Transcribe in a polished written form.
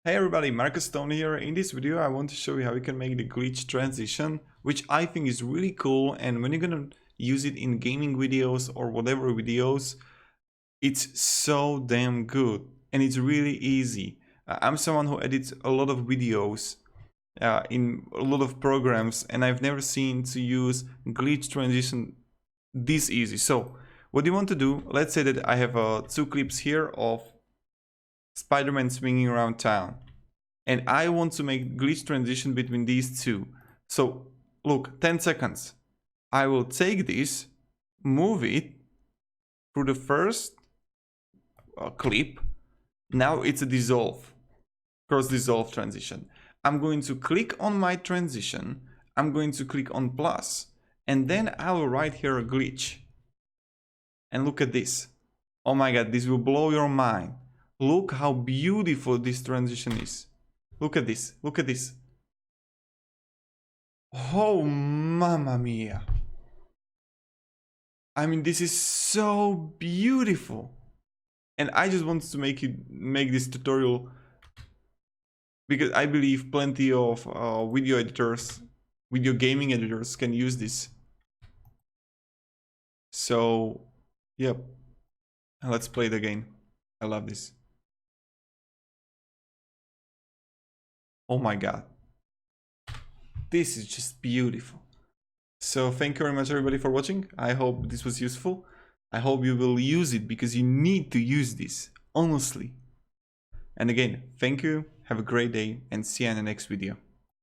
Hey everybody, Marcus Stone here. In this video I want to show you how you can make the glitch transition, which I think is really cool, and when you're gonna use it in gaming videos or whatever videos, it's so damn good and it's really easy. I'm someone who edits a lot of videos in a lot of programs, and I've never seen to use glitch transition this easy. So what you want to do, let's say that I have two clips here of Spider-Man swinging around town, and I want to make glitch transition between these two. So look, 10 seconds. I will take this, move it through the first clip. Now it's a dissolve, cross dissolve transition. I'm going to click on my transition. I'm going to click on plus, and then I will write here a glitch. And look at this. Oh my god, this will blow your mind. Look how beautiful this transition is. Look at this, look at this. Oh, mamma mia. I mean, this is so beautiful. And I just wanted to make this tutorial because I believe plenty of video editors, video gaming editors can use this. So, yep. Let's play it again. I love this. Oh my god. This is just beautiful. So thank you very much everybody for watching. I hope this was useful. I hope you will use it because you need to use this, honestly. And again, thank you, have a great day, and see you in the next video.